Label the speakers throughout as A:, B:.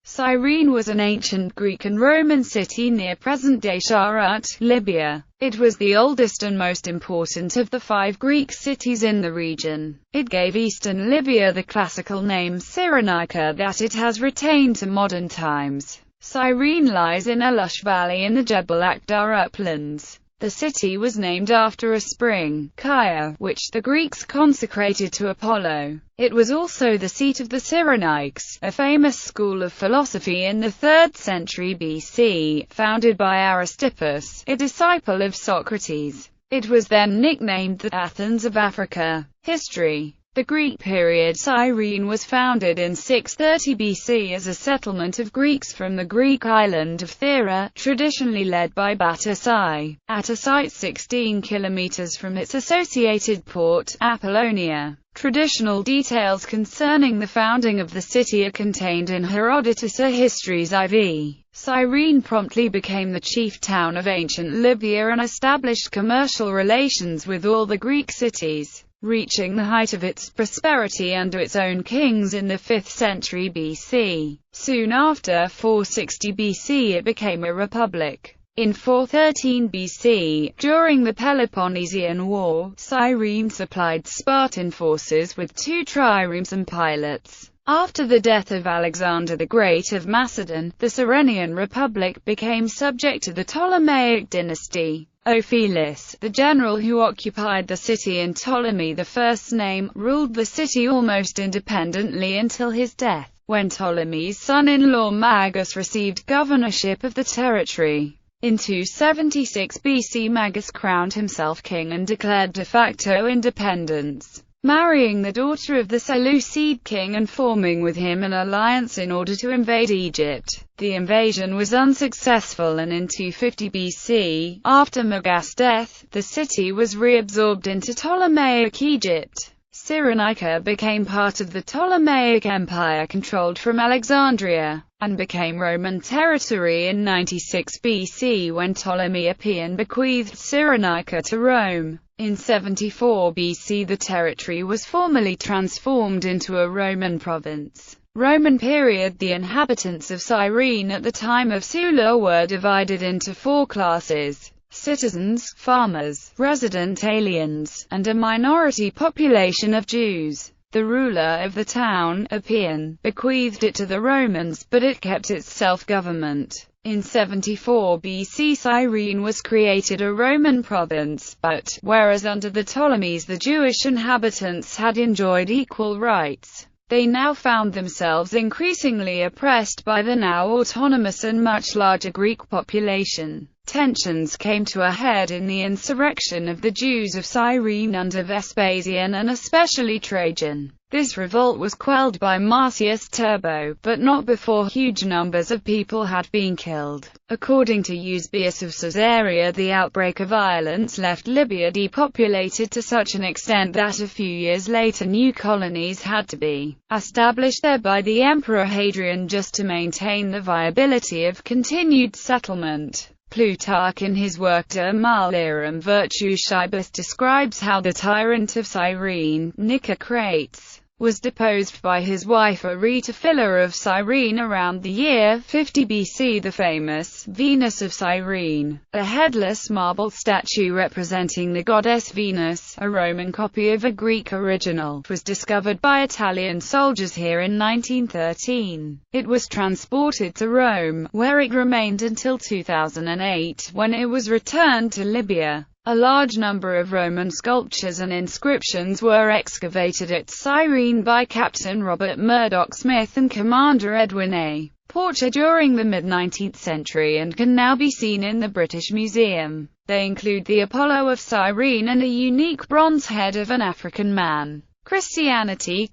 A: Cyrene was an ancient Greek and Roman city near present-day Shahrat, Libya. It was the oldest and most important of the 5 Greek cities in the region. It gave eastern Libya the classical name Cyrenaica that it has retained to modern times. Cyrene lies in a lush valley in the Jebel Akhdar uplands. The city was named after a spring, Kaya, which the Greeks consecrated to Apollo. It was also the seat of the Cyrenaics, a famous school of philosophy in the 3rd century BC, founded by Aristippus, a disciple of Socrates. It was then nicknamed the Athens of Africa. History. The Greek period. Cyrene was founded in 630 BC as a settlement of Greeks from the Greek island of Thera, traditionally led by Battusai, at a site 16 kilometers from its associated port, Apollonia. Traditional details concerning the founding of the city are contained in Herodotus' Histories IV. Cyrene promptly became the chief town of ancient Libya and established commercial relations with all the Greek cities, reaching the height of its prosperity under its own kings in the 5th century BC. Soon after 460 BC it became a republic. In 413 BC, during the Peloponnesian War, Cyrene supplied Spartan forces with 2 triremes and pilots. After the death of Alexander the Great of Macedon, the Cyrenian Republic became subject to the Ptolemaic dynasty. Ophilus, the general who occupied the city in Ptolemy I's name, ruled the city almost independently until his death, when Ptolemy's son-in-law Magus received governorship of the territory. In 276 BC Magus crowned himself king and declared de facto independence, marrying the daughter of the Seleucid king and forming with him an alliance in order to invade Egypt. The invasion was unsuccessful and in 250 BC, after Magas' death, the city was reabsorbed into Ptolemaic Egypt. Cyrenaica became part of the Ptolemaic Empire controlled from Alexandria, and became Roman territory in 96 BC when Ptolemy Appian bequeathed Cyrenaica to Rome. In 74 BC the territory was formally transformed into a Roman province. Roman period. The inhabitants of Cyrene at the time of Sulla were divided into 4 classes: citizens, farmers, resident aliens, and a minority population of Jews. The ruler of the town, Appian, bequeathed it to the Romans, but it kept its self-government. In 74 BC Cyrene was created a Roman province, but, whereas under the Ptolemies the Jewish inhabitants had enjoyed equal rights, they now found themselves increasingly oppressed by the now autonomous and much larger Greek population. Tensions came to a head in the insurrection of the Jews of Cyrene under Vespasian and especially Trajan. This revolt was quelled by Marcius Turbo, but not before huge numbers of people had been killed. According to Eusebius of Caesarea, the outbreak of violence left Libya depopulated to such an extent that a few years later new colonies had to be established there by the Emperor Hadrian just to maintain the viability of continued settlement. Plutarch in his work De Malorum Virtutibus describes how the tyrant of Cyrene, Nicocrates, was deposed by his wife Aretaphila of Cyrene around the year 50 BC. The famous Venus of Cyrene, a headless marble statue representing the goddess Venus, a Roman copy of a Greek original, was discovered by Italian soldiers here in 1913. It was transported to Rome, where it remained until 2008, when it was returned to Libya. A large number of Roman sculptures and inscriptions were excavated at Cyrene by Captain Robert Murdoch Smith and Commander Edwin A. Porcher during the mid-19th century and can now be seen in the British Museum. They include the Apollo of Cyrene and a unique bronze head of an African man. Christianity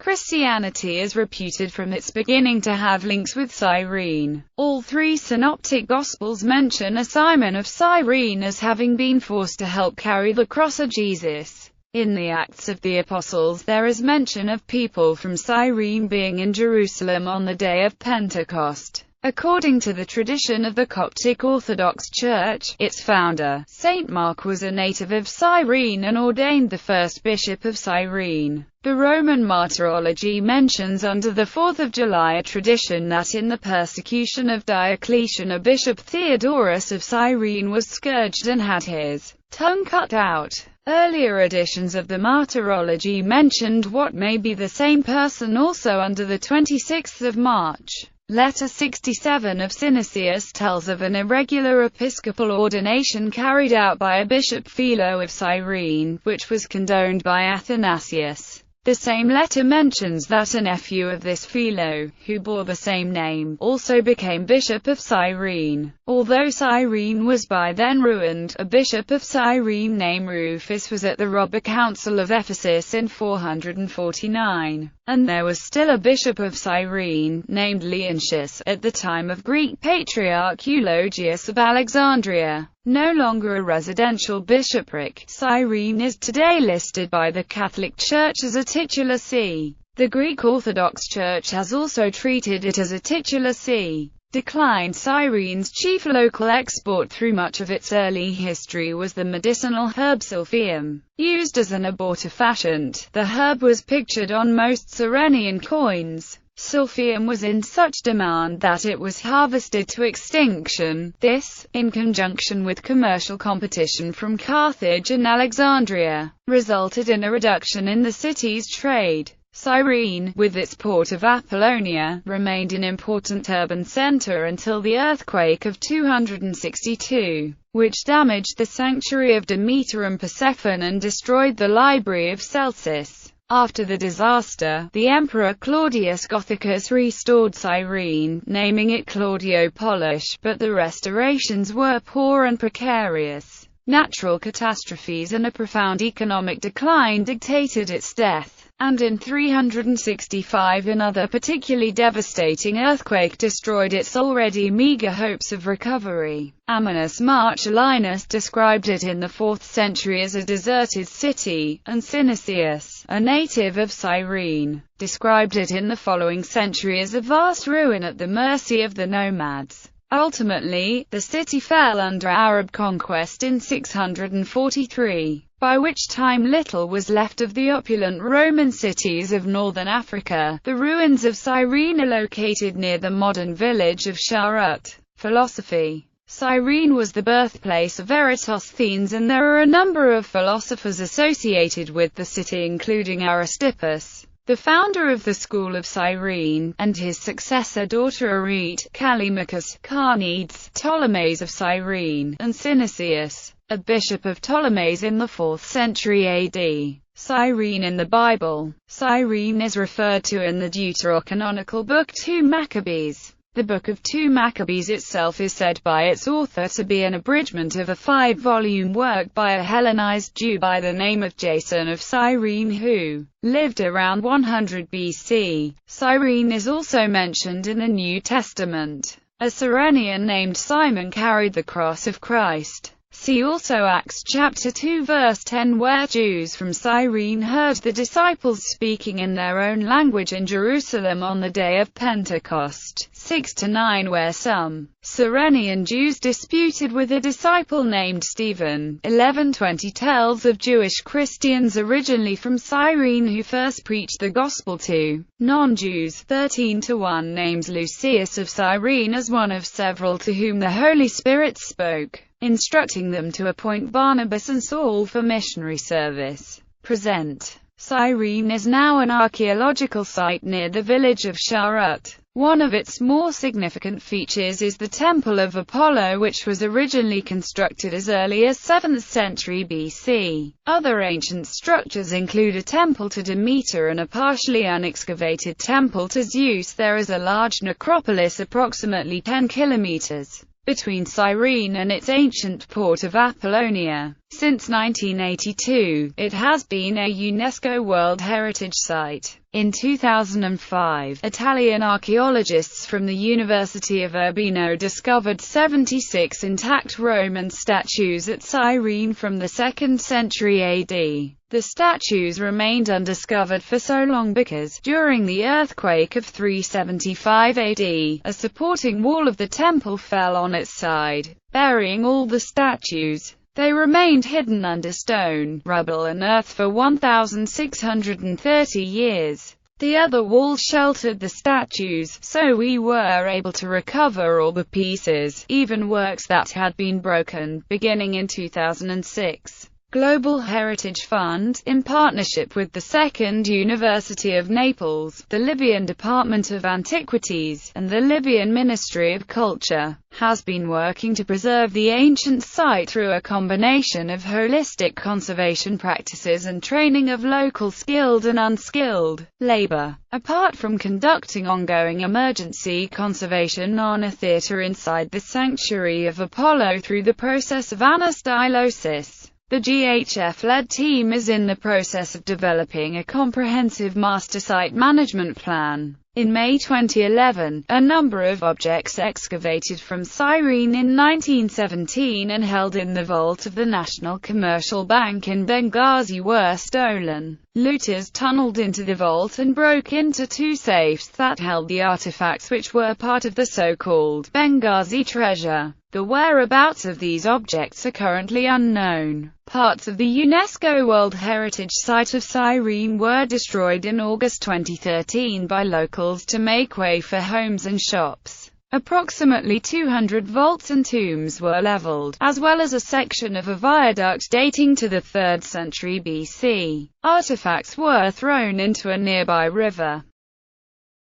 A: is reputed from its beginning to have links with Cyrene. All 3 synoptic Gospels mention a Simon of Cyrene as having been forced to help carry the cross of Jesus. In the Acts of the Apostles there is mention of people from Cyrene being in Jerusalem on the day of Pentecost. According to the tradition of the Coptic Orthodox Church, its founder, Saint Mark, was a native of Cyrene and ordained the first bishop of Cyrene. The Roman martyrology mentions under the 4th of July a tradition that in the persecution of Diocletian, a bishop Theodorus of Cyrene was scourged and had his tongue cut out. Earlier editions of the martyrology mentioned what may be the same person also under the 26th of March. Letter 67 of Synesius tells of an irregular episcopal ordination carried out by a bishop Philo of Cyrene, which was condoned by Athanasius. The same letter mentions that a nephew of this Philo, who bore the same name, also became bishop of Cyrene. Although Cyrene was by then ruined, a bishop of Cyrene named Rufus was at the Robber Council of Ephesus in 449, and there was still a bishop of Cyrene, named Leontius, at the time of Greek Patriarch Eulogius of Alexandria. No longer a residential bishopric, Cyrene is today listed by the Catholic Church as a titular see. The Greek Orthodox Church has also treated it as a titular see. Declined. Cyrene's chief local export through much of its early history was the medicinal herb silphium. Used as an abortifacient, the herb was pictured on most Cyrenian coins. Silphium was in such demand that it was harvested to extinction. This, in conjunction with commercial competition from Carthage and Alexandria, resulted in a reduction in the city's trade. Cyrene, with its port of Apollonia, remained an important urban center until the earthquake of 262, which damaged the sanctuary of Demeter and Persephone and destroyed the library of Celsus. After the disaster, the Emperor Claudius Gothicus restored Cyrene, naming it Claudiopolis, but the restorations were poor and precarious. Natural catastrophes and a profound economic decline dictated its death. And in 365 another particularly devastating earthquake destroyed its already meager hopes of recovery. Ammianus Marcellinus described it in the 4th century as a deserted city, and Synesius, a native of Cyrene, described it in the following century as a vast ruin at the mercy of the nomads. Ultimately, the city fell under Arab conquest in 643, by which time little was left of the opulent Roman cities of northern Africa. The ruins of Cyrene are located near the modern village of Sharut. Philosophy. Cyrene was the birthplace of Eratosthenes, and there are a number of philosophers associated with the city, including Aristippus, the founder of the school of Cyrene, and his successor daughter Arete, Callimachus, Carneades, Ptolemies of Cyrene, and Synesius, a bishop of Ptolemies in the 4th century AD. Cyrene in the Bible. Cyrene is referred to in the Deuterocanonical Book 2 Maccabees. The Book of 2 Maccabees itself is said by its author to be an abridgment of a 5-volume work by a Hellenized Jew by the name of Jason of Cyrene who lived around 100 BC. Cyrene is also mentioned in the New Testament. A Cyrenian named Simon carried the cross of Christ. See also Acts chapter 2 verse 10, where Jews from Cyrene heard the disciples speaking in their own language in Jerusalem on the day of Pentecost. 6-9, where some Cyrenian Jews disputed with a disciple named Stephen. 11:20 tells of Jewish Christians originally from Cyrene who first preached the gospel to non-Jews. 13:1 names Lucius of Cyrene as one of several to whom the Holy Spirit spoke, instructing them to appoint Barnabas and Saul for missionary service. Present. Cyrene is now an archaeological site near the village of Sharut. One of its more significant features is the Temple of Apollo, which was originally constructed as early as 7th century BC. Other ancient structures include a temple to Demeter and a partially unexcavated temple to Zeus. There is a large necropolis approximately 10 kilometers between Cyrene and its ancient port of Apollonia. Since 1982, it has been a UNESCO World Heritage Site. In 2005, Italian archaeologists from the University of Urbino discovered 76 intact Roman statues at Cyrene from the 2nd century AD. The statues remained undiscovered for so long because, during the earthquake of 375 AD, a supporting wall of the temple fell on its side, burying all the statues. They remained hidden under stone, rubble and earth for 1,630 years. The other wall sheltered the statues, so we were able to recover all the pieces, even works that had been broken, beginning in 2006. Global Heritage Fund, in partnership with the Second University of Naples, the Libyan Department of Antiquities, and the Libyan Ministry of Culture, has been working to preserve the ancient site through a combination of holistic conservation practices and training of local skilled and unskilled labor. Apart from conducting ongoing emergency conservation on a theater inside the sanctuary of Apollo through the process of anastylosis, the GHF-led team is in the process of developing a comprehensive master site management plan. In May 2011, a number of objects excavated from Cyrene in 1917 and held in the vault of the National Commercial Bank in Benghazi were stolen. Looters tunneled into the vault and broke into 2 safes that held the artifacts which were part of the so-called Benghazi treasure. The whereabouts of these objects are currently unknown. Parts of the UNESCO World Heritage Site of Cyrene were destroyed in August 2013 by locals to make way for homes and shops. Approximately 200 vaults and tombs were leveled, as well as a section of a viaduct dating to the 3rd century BC. Artifacts were thrown into a nearby river.